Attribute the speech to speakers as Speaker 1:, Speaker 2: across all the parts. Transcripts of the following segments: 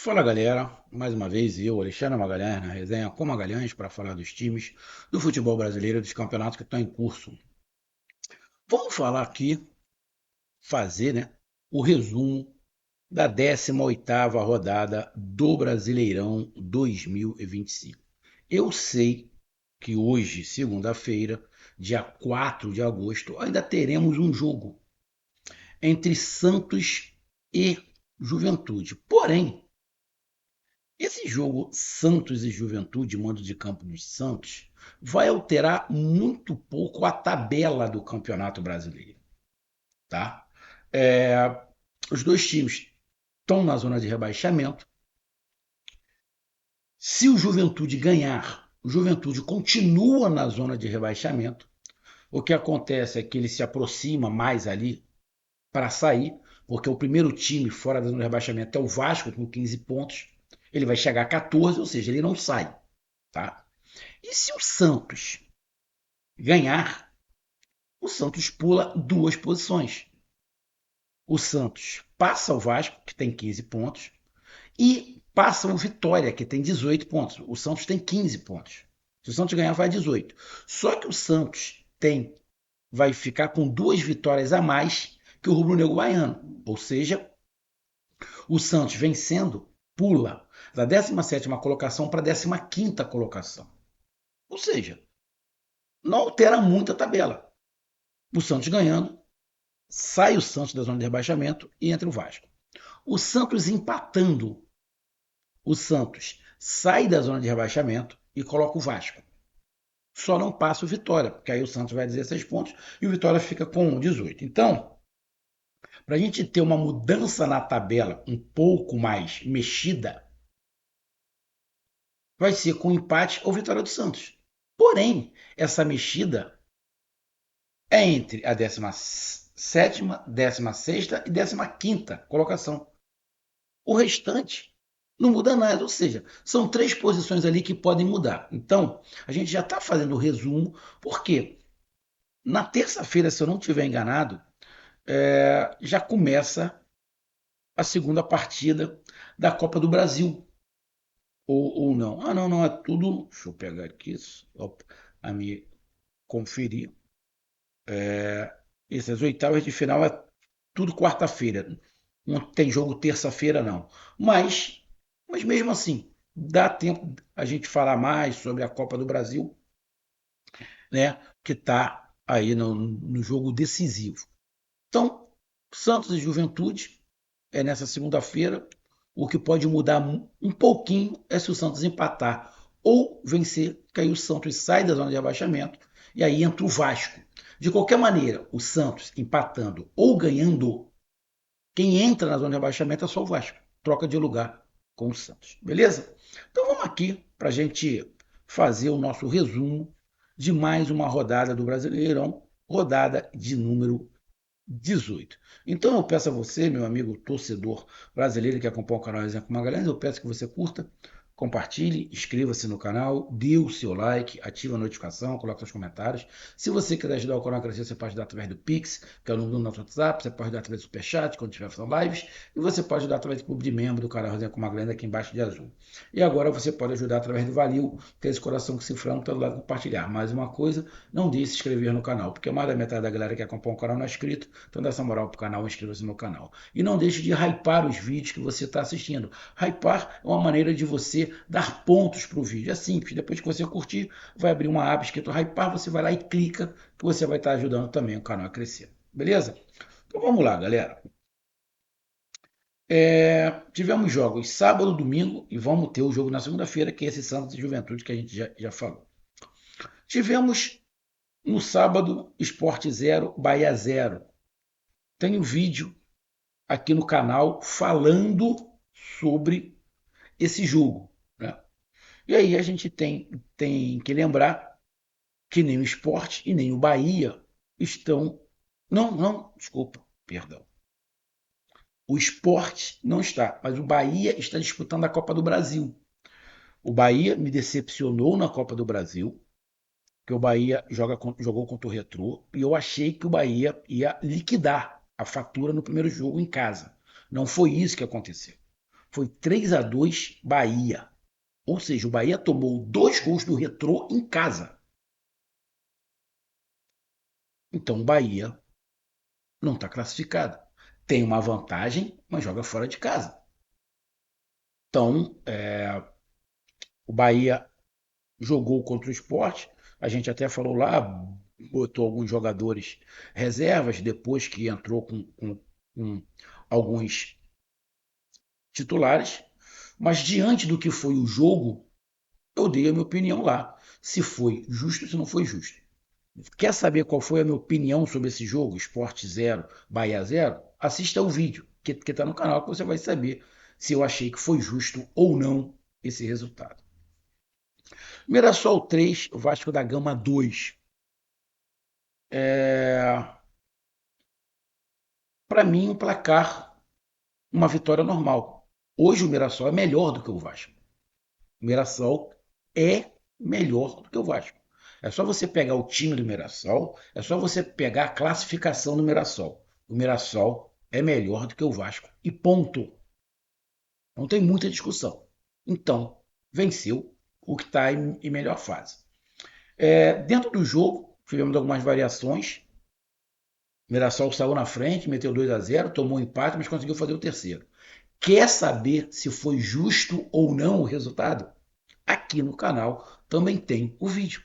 Speaker 1: Fala galera, mais uma vez eu, Alexandre Magalhães, na resenha com Magalhães para falar dos times do futebol brasileiro e dos campeonatos que estão em curso. Vamos falar aqui, fazer o resumo da 18ª rodada do Brasileirão 2025. Eu sei que hoje, segunda-feira, dia 4 de agosto, ainda teremos um jogo entre Santos e Juventude. Porém, esse jogo Santos e Juventude, mando de campo dos Santos, vai alterar muito pouco a tabela do Campeonato Brasileiro, tá? É, os dois times estão na zona de rebaixamento. Se o Juventude ganhar, o Juventude continua na zona de rebaixamento. O que acontece é que ele se aproxima mais ali para sair, porque o primeiro time fora da zona de rebaixamento é o Vasco com 15 pontos. Ele vai chegar a 14, ou seja, ele não sai, tá? E se o Santos ganhar, o Santos pula duas posições. O Santos passa o Vasco, que tem 15 pontos, e passa o Vitória, que tem 18 pontos. O Santos tem 15 pontos. Se o Santos ganhar, vai a 18. Só que o Santos vai ficar com duas vitórias a mais que o rubro-negro baiano. Ou seja, o Santos vencendo pula da 17ª colocação para a 15ª colocação. Ou seja, não altera muito a tabela. O Santos ganhando, sai o Santos da zona de rebaixamento e entra o Vasco. O Santos empatando, o Santos sai da zona de rebaixamento e coloca o Vasco. Só não passa o Vitória, porque aí o Santos vai 16 pontos e o Vitória fica com 18. Então, para a gente ter uma mudança na tabela um pouco mais mexida, vai ser com empate ou vitória do Santos. Porém, essa mexida é entre a 17ª, 16ª e 15ª colocação. O restante não muda nada, ou seja, são três posições ali que podem mudar. Então, a gente já está fazendo o resumo, porque na terça-feira, se eu não estiver enganado, já começa a segunda partida da Copa do Brasil. Ou não. Ah, não, não, é tudo. Deixa eu pegar aqui, a me conferir. Essas oitavas de final é tudo quarta-feira. Não tem jogo terça-feira, não. Mas mesmo assim, dá tempo a gente falar mais sobre a Copa do Brasil, né? Que está aí no jogo decisivo. Então, Santos e Juventude é nessa segunda-feira. O que pode mudar um pouquinho é se o Santos empatar ou vencer, que aí o Santos sai da zona de abaixamento e aí entra o Vasco. De qualquer maneira, o Santos empatando ou ganhando, quem entra na zona de abaixamento é só o Vasco. Troca de lugar com o Santos. Beleza? Então vamos aqui para a gente fazer o nosso resumo de mais uma rodada do Brasileirão, rodada de número 18. Então eu peço a você, meu amigo torcedor brasileiro que acompanha o canal Exemplo Magalhães, eu peço que você curta, compartilhe, inscreva-se no canal, dê o seu like, ative a notificação, coloque seus comentários. Se você quiser ajudar o canal a crescer, você pode ajudar através do Pix, que é o número do nosso WhatsApp, você pode ajudar através do Superchat, quando estiver fazendo lives, e você pode ajudar através do clube de membro do canal Exemplo Magalhães, aqui embaixo de azul. E agora você pode ajudar através do Valeu, que é esse coração que se frango pelo lado de compartilhar. Mais uma coisa, não deixe de se inscrever no canal, porque mais da metade da galera que acompanha o canal não é inscrito, então dá essa moral pro canal, inscreva-se no canal. E não deixe de hypar os vídeos que você está assistindo. Hypar é uma maneira de você dar pontos para o vídeo. É simples, depois que você curtir, vai abrir uma aba escrito hypar, você vai lá e clica, que você vai estar ajudando também o canal a crescer. Beleza? Então vamos lá, galera. Tivemos jogos sábado, domingo e vamos ter o jogo na segunda-feira, que é esse Santos e Juventude que a gente já falou. Tivemos no sábado Sport 0, Bahia 0. Tem um vídeo aqui no canal falando sobre esse jogo, né? E aí a gente tem que lembrar que nem o Sport e nem o Bahia estão. Não, não, desculpa, perdão. O Sport não está, mas o Bahia está disputando a Copa do Brasil. O Bahia me decepcionou na Copa do Brasil, que o Bahia jogou contra o Retrô, e eu achei que o Bahia ia liquidar a fatura no primeiro jogo em casa. Não foi isso que aconteceu. Foi 3-2 Bahia. Ou seja, o Bahia tomou 2 gols do Retrô em casa. Então o Bahia não está classificado. Tem uma vantagem, mas joga fora de casa. Então, o Bahia jogou contra o Sport. A gente até falou lá, botou alguns jogadores reservas, depois que entrou com alguns titulares. Mas diante do que foi o jogo, eu dei a minha opinião lá. Se foi justo, se não foi justo. Quer saber qual foi a minha opinião sobre esse jogo, Sport 0, Bahia 0? Assista o vídeo, que está no canal, que você vai saber se eu achei que foi justo ou não esse resultado. Mirassol 3, Vasco da Gama 2. Para mim, um placar, uma vitória normal. Hoje o Mirassol é melhor do que o Vasco. O Mirassol é melhor do que o Vasco. É só você pegar o time do Mirassol, é só você pegar a classificação do Mirassol. O Mirassol é melhor do que o Vasco. E ponto. Não tem muita discussão. Então, venceu o que está em melhor fase. Dentro do jogo, tivemos algumas variações. O Mirassol saiu na frente, meteu 2-0, tomou um empate, mas conseguiu fazer o terceiro. Quer saber se foi justo ou não o resultado? Aqui no canal também tem o vídeo.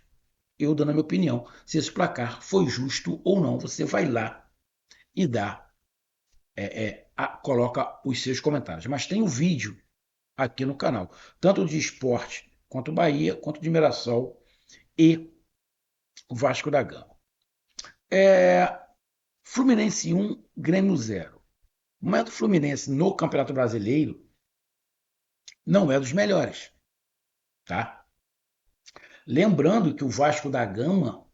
Speaker 1: Eu dando a minha opinião. Se esse placar foi justo ou não, você vai lá e coloca os seus comentários. Mas tem o vídeo aqui no canal, tanto de esporte quanto Bahia, quanto de Mirassol e Vasco da Gama. Fluminense 1, Grêmio 0. Mas o Fluminense no Campeonato Brasileiro não é dos melhores, tá? Lembrando que o Vasco da Gama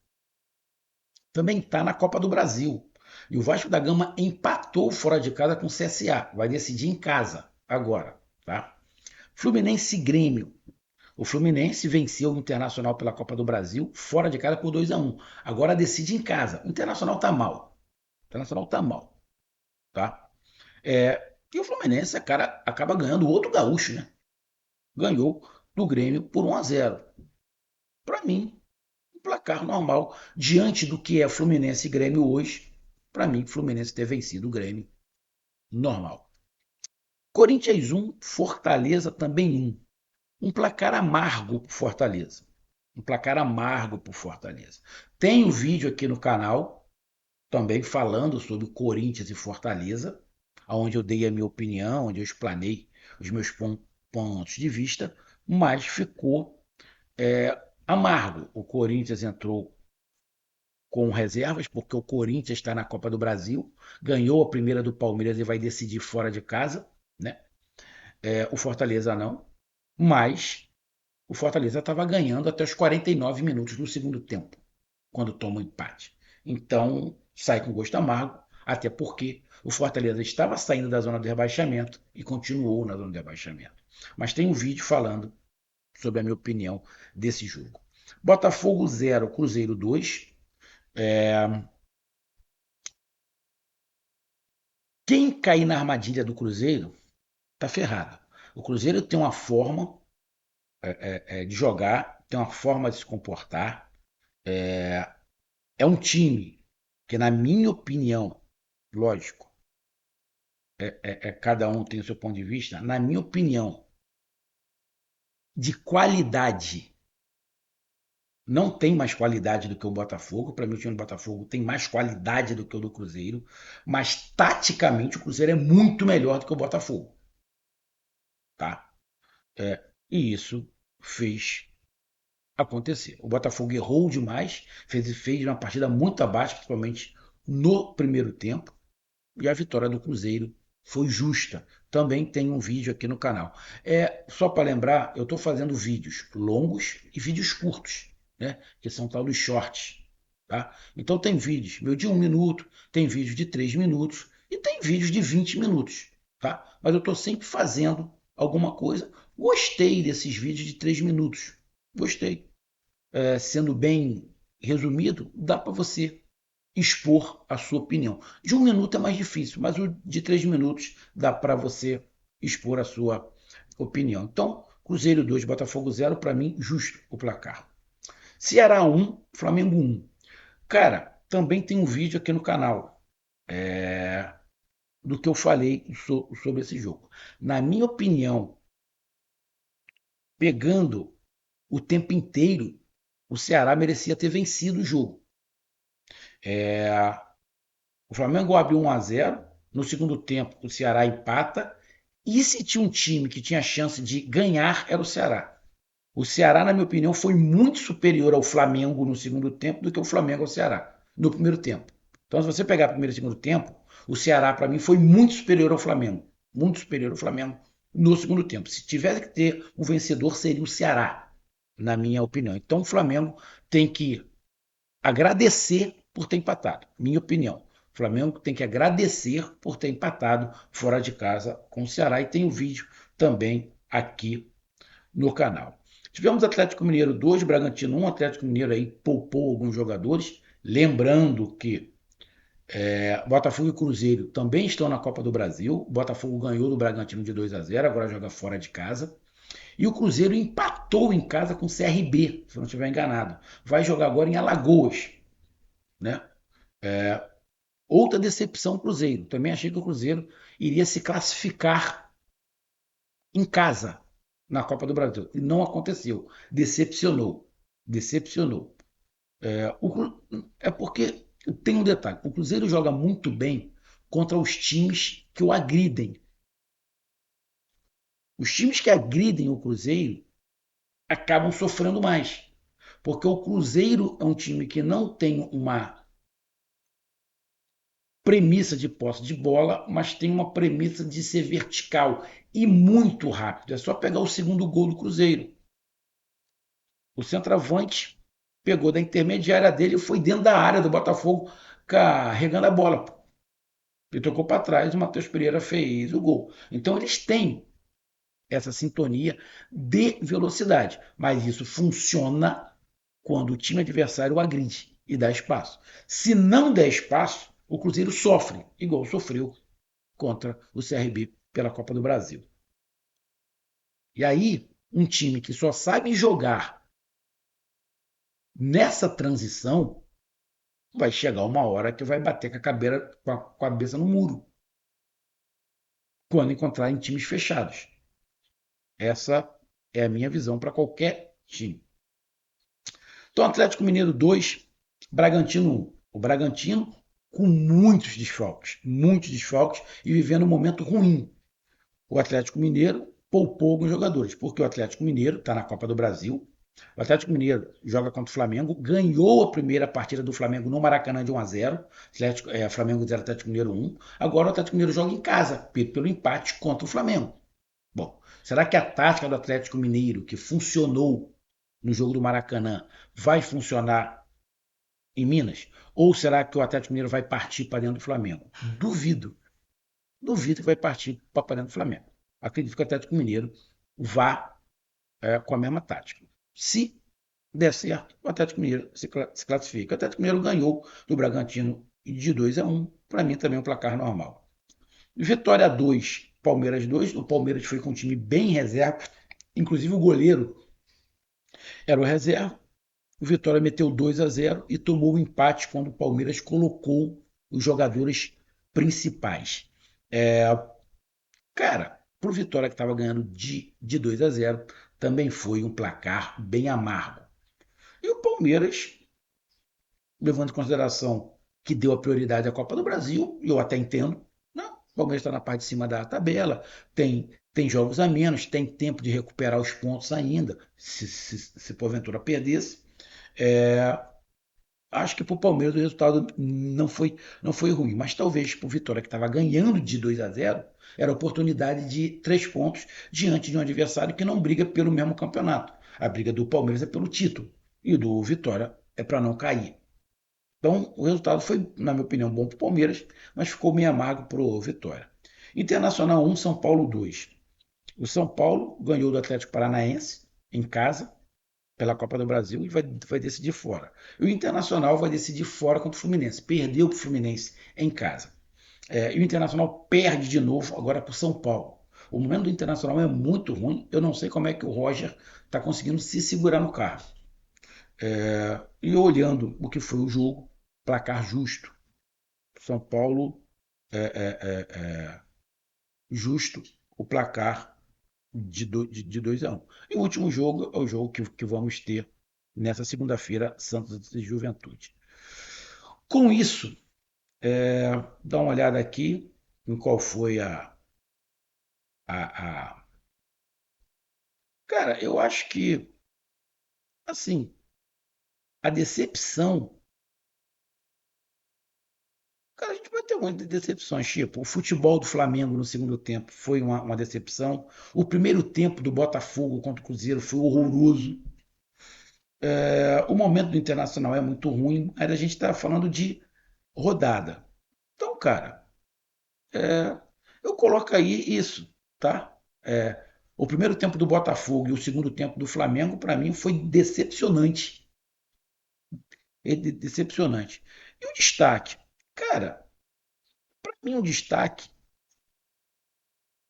Speaker 1: também está na Copa do Brasil. E o Vasco da Gama empatou fora de casa com o CSA. Vai decidir em casa agora, tá? Fluminense e Grêmio. O Fluminense venceu o Internacional pela Copa do Brasil fora de casa por 2-1. Agora decide em casa. O Internacional tá mal. O Internacional tá mal, tá? E o Fluminense, cara, acaba ganhando o outro gaúcho, né? Ganhou do Grêmio por 1-0. Para mim, um placar normal diante do que é Fluminense e Grêmio hoje. Para mim, Fluminense ter vencido o Grêmio, normal. Corinthians 1, Fortaleza também 1. Um placar amargo para Fortaleza. Um placar amargo para Fortaleza. Tem um vídeo aqui no canal também falando sobre Corinthians e Fortaleza, onde eu dei a minha opinião, onde eu explanei os meus pontos de vista, mas ficou amargo. O Corinthians entrou com reservas, porque o Corinthians está na Copa do Brasil, ganhou a primeira do Palmeiras e vai decidir fora de casa, né? O Fortaleza não, mas o Fortaleza estava ganhando até os 49 minutos do segundo tempo, quando toma o empate. Então, sai com gosto amargo, até porque o Fortaleza estava saindo da zona de rebaixamento e continuou na zona de rebaixamento. Mas tem um vídeo falando sobre a minha opinião desse jogo. Botafogo 0, Cruzeiro 2. Quem cair na armadilha do Cruzeiro tá ferrado. O Cruzeiro tem uma forma de jogar, tem uma forma de se comportar. É um time que, na minha opinião, lógico, cada um tem o seu ponto de vista, na minha opinião, de qualidade, não tem mais qualidade do que o Botafogo. Para mim, o time do Botafogo tem mais qualidade do que o do Cruzeiro, mas taticamente o Cruzeiro é muito melhor do que o Botafogo, tá? E isso fez acontecer. O Botafogo errou demais, fez uma partida muito abaixo, principalmente no primeiro tempo, e a vitória do Cruzeiro foi justa. Também tem um vídeo aqui no canal. Só para lembrar, eu estou fazendo vídeos longos e vídeos curtos, né? Que são tal dos shorts. Tá? Então tem vídeos meu de 1 minuto, tem vídeos de 3 minutos e tem vídeos de 20 minutos. Tá? Mas eu estou sempre fazendo alguma coisa. Gostei desses vídeos de 3 minutos. Gostei. Sendo bem resumido, dá para você expor a sua opinião. De 1 minuto é mais difícil, mas o de 3 minutos dá para você expor a sua opinião. Então, Cruzeiro 2, Botafogo 0, para mim, justo o placar. Ceará 1, Flamengo 1. Cara, também tem um vídeo aqui no canal do que eu falei sobre esse jogo. Na minha opinião, pegando o tempo inteiro, o Ceará merecia ter vencido o jogo. O Flamengo abre 1-0, no segundo tempo o Ceará empata, e se tinha um time que tinha chance de ganhar, era o Ceará. O Ceará, na minha opinião, foi muito superior ao Flamengo no segundo tempo do que o Flamengo ao Ceará no primeiro tempo. Então, se você pegar o primeiro e segundo tempo, o Ceará, para mim, foi muito superior ao Flamengo. Muito superior ao Flamengo no segundo tempo. Se tivesse que ter um vencedor, seria o Ceará, na minha opinião. Então, o Flamengo tem que agradecer por ter empatado, minha opinião. O Flamengo tem que agradecer por ter empatado fora de casa com o Ceará. E tem o vídeo também aqui no canal. Tivemos Atlético Mineiro 2, Bragantino 1. Atlético Mineiro aí poupou alguns jogadores. Lembrando que Botafogo e Cruzeiro também estão na Copa do Brasil. O Botafogo ganhou do Bragantino de 2-0, agora joga fora de casa. E o Cruzeiro empatou em casa com o CRB, se não estiver enganado. Vai jogar agora em Alagoas. Né? Outra decepção, o Cruzeiro. Também achei que o Cruzeiro iria se classificar em casa na Copa do Brasil. E não aconteceu. Decepcionou. Decepcionou. É porque tem um detalhe. O Cruzeiro joga muito bem contra os times que o agridem. Os times que agridem o Cruzeiro acabam sofrendo mais. Porque o Cruzeiro é um time que não tem uma premissa de posse de bola, mas tem uma premissa de ser vertical e muito rápido. É só pegar o segundo gol do Cruzeiro. O centroavante pegou da intermediária dele e foi dentro da área do Botafogo carregando a bola. Ele tocou para trás e o Matheus Pereira fez o gol. Então eles têm essa sintonia de velocidade, mas isso funciona quando o time adversário agride e dá espaço. Se não der espaço, o Cruzeiro sofre, igual sofreu contra o CRB pela Copa do Brasil. E aí, um time que só sabe jogar nessa transição vai chegar uma hora que vai bater com a cabeça no muro quando encontrar em times fechados. Essa é a minha visão para qualquer time. Então, Atlético Mineiro 2, Bragantino 1. O Bragantino com muitos desfalques e vivendo um momento ruim. O Atlético Mineiro poupou alguns jogadores, porque o Atlético Mineiro está na Copa do Brasil. O Atlético Mineiro joga contra o Flamengo, ganhou a primeira partida do Flamengo no Maracanã de 1-0, Flamengo 0, Atlético Mineiro 1. Agora o Atlético Mineiro joga em casa, pelo empate contra o Flamengo. Bom, será que a tática do Atlético Mineiro, que funcionou no jogo do Maracanã, vai funcionar em Minas? Ou será que o Atlético Mineiro vai partir para dentro do Flamengo? Duvido. Duvido que vai partir para dentro do Flamengo. Acredito que o Atlético Mineiro vá com a mesma tática. Se der certo, o Atlético Mineiro se classifica. O Atlético Mineiro ganhou do Bragantino de 2-1. Para mim também é um placar normal. Vitória 2, Palmeiras 2. O Palmeiras foi com um time bem reserva. Inclusive o goleiro era o reserva. O Vitória meteu 2-0 e tomou o empate quando o Palmeiras colocou os jogadores principais. Cara, pro Vitória que estava ganhando de 2-0, também foi um placar bem amargo. E o Palmeiras, levando em consideração que deu a prioridade à Copa do Brasil, e eu até entendo, não, o Palmeiras está na parte de cima da tabela, tem jogos a menos, tem tempo de recuperar os pontos ainda, se porventura perdesse. Acho que para o Palmeiras o resultado não foi ruim, mas talvez para o Vitória, que estava ganhando de 2-0, era oportunidade de 3 pontos diante de um adversário que não briga pelo mesmo campeonato. A briga do Palmeiras é pelo título e do Vitória é para não cair. Então o resultado foi, na minha opinião, bom para o Palmeiras, mas ficou meio amargo para o Vitória. Internacional 1, São Paulo 2. O São Paulo ganhou do Atlético Paranaense em casa pela Copa do Brasil e vai decidir fora. E o Internacional vai decidir fora contra o Fluminense. Perdeu para o Fluminense em casa. E o Internacional perde de novo agora para o São Paulo. O momento do Internacional é muito ruim. Eu não sei como é que o Roger está conseguindo se segurar no carro. E olhando o que foi o jogo, placar justo. São Paulo justo o placar de 2-1. E o último jogo é o jogo que vamos ter nessa segunda-feira, Santos e Juventude. Com isso, dá uma olhada aqui em qual foi a. Cara, eu acho que, assim, a decepção. Cara, a gente vai ter muitas decepções. Tipo, o futebol do Flamengo no segundo tempo foi uma decepção. O primeiro tempo do Botafogo contra o Cruzeiro foi horroroso. O momento do Internacional é muito ruim. Aí a gente está falando de rodada. Então, cara, é, eu coloco aí isso, tá? O primeiro tempo do Botafogo e o segundo tempo do Flamengo, para mim, foi decepcionante. Decepcionante. E o destaque? Cara, para mim, o destaque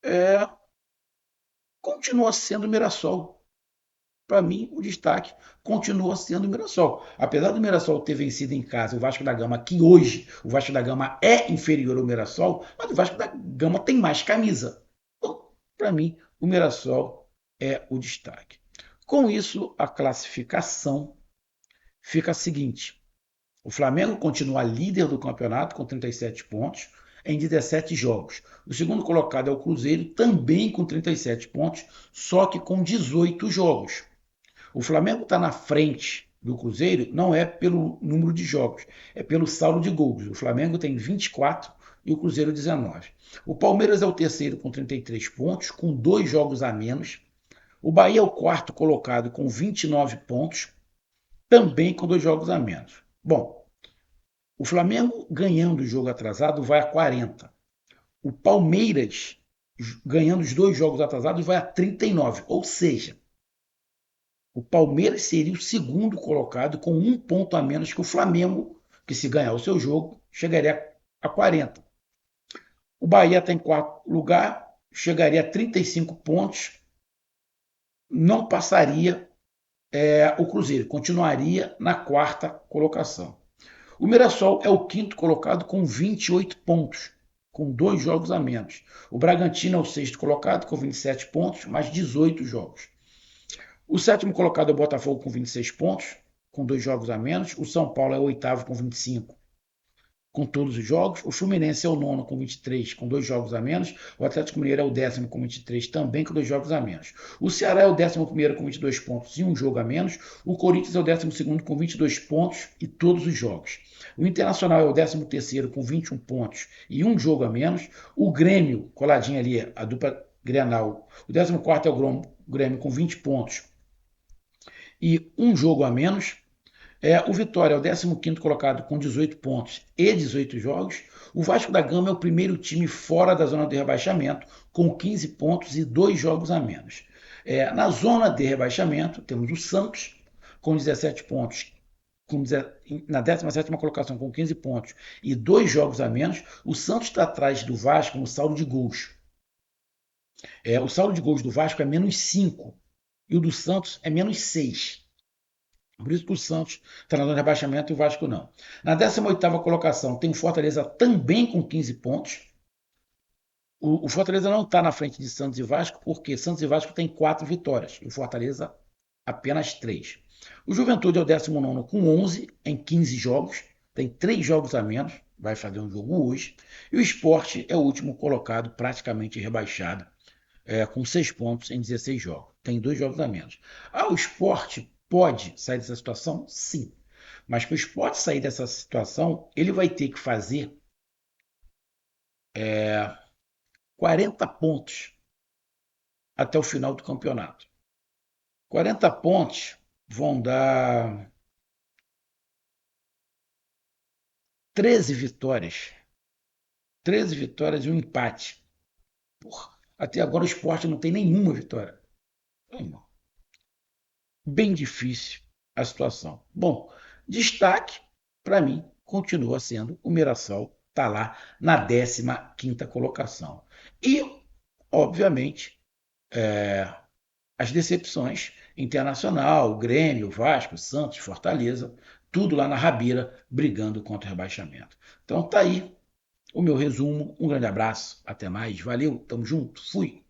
Speaker 1: é, continua sendo o Mirassol. Para mim, o destaque continua sendo o Mirassol. Apesar do Mirassol ter vencido em casa o Vasco da Gama, que hoje o Vasco da Gama é inferior ao Mirassol, mas o Vasco da Gama tem mais camisa. Então, para mim, o Mirassol é o destaque. Com isso, a classificação fica a seguinte: o Flamengo continua líder do campeonato com 37 pontos em 17 jogos. O segundo colocado é o Cruzeiro, também com 37 pontos, só que com 18 jogos. O Flamengo está na frente do Cruzeiro não é pelo número de jogos, é pelo saldo de gols. O Flamengo tem 24 e o Cruzeiro 19. O Palmeiras é o terceiro com 33 pontos, com 2 jogos a menos. O Bahia é o quarto colocado com 29 pontos, também com 2 jogos a menos. Bom, o Flamengo ganhando o jogo atrasado vai a 40. O Palmeiras ganhando os 2 jogos atrasados vai a 39. Ou seja, o Palmeiras seria o segundo colocado com 1 ponto a menos que o Flamengo, que se ganhar o seu jogo, chegaria a 40. O Bahia está em quarto lugar, chegaria a 35 pontos, não passaria o Cruzeiro, continuaria na quarta colocação. O Mirassol é o quinto colocado com 28 pontos, com 2 jogos a menos. O Bragantino é o sexto colocado com 27 pontos, mais 18 jogos. O sétimo colocado é o Botafogo com 26 pontos, com 2 jogos a menos. O São Paulo é o oitavo com 25, com todos os jogos. O Fluminense é o nono com 23, com 2 jogos a menos. O Atlético Mineiro é o décimo com 23, também com 2 jogos a menos. O Ceará é o 11º com 22 pontos e 1 jogo a menos. O Corinthians é o 12º com 22 pontos e todos os jogos. O Internacional é o 13º com 21 pontos e 1 jogo a menos. O Grêmio, coladinho ali, a dupla Grenal. O 14º é o Grêmio com 20 pontos e 1 jogo a menos. O Vitória é o 15º colocado com 18 pontos e 18 jogos. O Vasco da Gama é o primeiro time fora da zona de rebaixamento, com 15 pontos e 2 jogos a menos. Na zona de rebaixamento, temos o Santos, com 17 pontos, na 17ª colocação, com 15 pontos e 2 jogos a menos. O Santos está atrás do Vasco no saldo de gols. O saldo de gols do Vasco é -5 e o do Santos é -6. Por isso que o Santos está na zona de rebaixamento e o Vasco não. Na 18ª colocação tem o Fortaleza também com 15 pontos. O Fortaleza não está na frente de Santos e Vasco, porque Santos e Vasco têm 4 vitórias e o Fortaleza apenas 3. O Juventude é o 19º com 11 em 15 jogos, tem 3 jogos a menos, vai fazer um jogo hoje. E o Sport é o último colocado, praticamente rebaixado, com 6 pontos em 16 jogos. Tem 2 jogos a menos. O Sport pode sair dessa situação? Sim. Mas para o Sport sair dessa situação, ele vai ter que fazer 40 pontos até o final do campeonato. 40 pontos vão dar 13 vitórias. 13 vitórias e um empate. Porra, até agora o Sport não tem nenhuma vitória. Bem difícil a situação. Bom, destaque para mim continua sendo o Mirassol, está lá na 15ª colocação. E obviamente, as decepções Internacional, Grêmio, Vasco, Santos, Fortaleza, tudo lá na rabeira, brigando contra o rebaixamento. Então tá aí o meu resumo. Um grande abraço, até mais, valeu, tamo junto, fui.